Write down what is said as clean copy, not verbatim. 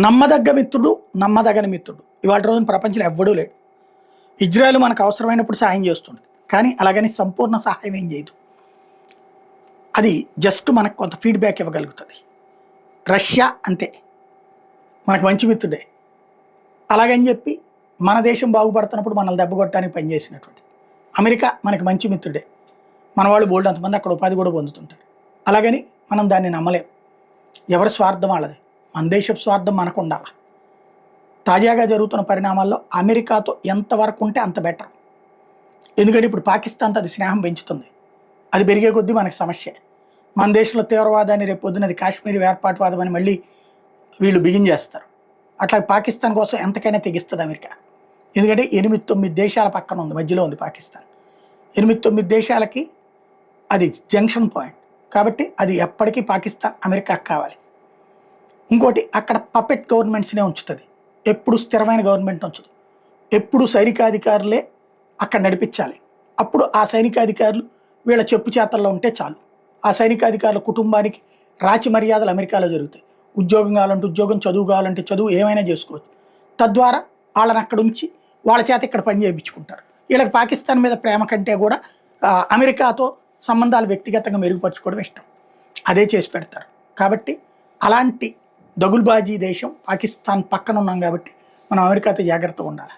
నమ్మదగ్గ మిత్రుడు, నమ్మదగని మిత్రుడు ఇవాళ రోజున ప్రపంచంలో ఎవ్వడూ లేడు. ఇజ్రాయెల్ మనకు అవసరమైనప్పుడు సహాయం చేస్తుంది. కానీ అలాగని సంపూర్ణ సహాయం ఏం చేయదు. అది జస్ట్ మనకు కొంత ఫీడ్‌బ్యాక్ ఇవ్వగలుగుతది. రష్యా అంతే. మనకు మంచి మిత్రుడే. అలాగని చెప్పి మన దేశం బాగుపడుతున్నప్పుడు మనల్ని దెబ్బ కొట్టడానికి పనిచేసినటువంటి అమెరికా మనకి మంచి మిత్రుడే. మన వాళ్ళు బోలెడంతమంది అక్కడ ఉపాధి కూడా పొందుతుంటారు. అలాగని మనం దాన్ని నమ్మలేం. ఎవరి స్వార్థం వాళ్ళది. మన దేశపు స్వార్థం మనకు ఉండాలి. తాజాగా జరుగుతున్న పరిణామాల్లో అమెరికాతో ఎంతవరకు ఉంటే అంత బెటర్. ఎందుకంటే ఇప్పుడు పాకిస్తాన్తో అది స్నేహం పెంచుతుంది. అది పెరిగే కొద్దీ మనకి సమస్య. మన దేశంలో తీవ్రవాదాన్ని రేపు పొద్దున్నది కాశ్మీర్ వేర్పాటువాదం అని మళ్ళీ వీళ్ళు బిగించేస్తారు. అట్లా పాకిస్తాన్ కోసం ఎంతకైనా తెగిస్తుంది అమెరికా. ఎందుకంటే 8-9 దేశాల పక్కన ఉంది, మధ్యలో ఉంది పాకిస్తాన్. 8-9 దేశాలకి అది జంక్షన్ పాయింట్. కాబట్టి అది ఎప్పటికీ పాకిస్తాన్ అమెరికాకు కావాలి. ఇంకోటి అక్కడ పపెట్ గవర్నమెంట్స్నే ఉంచుతుంది. ఎప్పుడు స్థిరమైన గవర్నమెంట్ ఉంచదు. ఎప్పుడు సైనికాధికారులే అక్కడ నడిపించాలి. అప్పుడు ఆ సైనికాధికారులు వీళ్ళ చెప్పు చేతల్లో ఉంటే చాలు. ఆ సైనికాధికారుల కుటుంబానికి రాచి మర్యాదలు అమెరికాలో జరుగుతాయి. ఉద్యోగం కావాలంటే ఉద్యోగం, చదువు కావాలంటే చదువు, ఏమైనా చేసుకోవచ్చు. తద్వారా వాళ్ళని అక్కడ ఉంచి వాళ్ళ చేత ఇక్కడ పని చేయించుకుంటారు. వీళ్ళకి పాకిస్తాన్ మీద ప్రేమ కంటే కూడా అమెరికాతో సంబంధాలు వ్యక్తిగతంగా మెరుగుపరచుకోవడం ఇష్టం. అదే చేసి పెడతారు. కాబట్టి అలాంటి దగుల్బాజీ దేశం పాకిస్తాన్ పక్కన ఉన్నాం కాబట్టి మనం అమెరికాతో జాగ్రత్తగా ఉండాలి.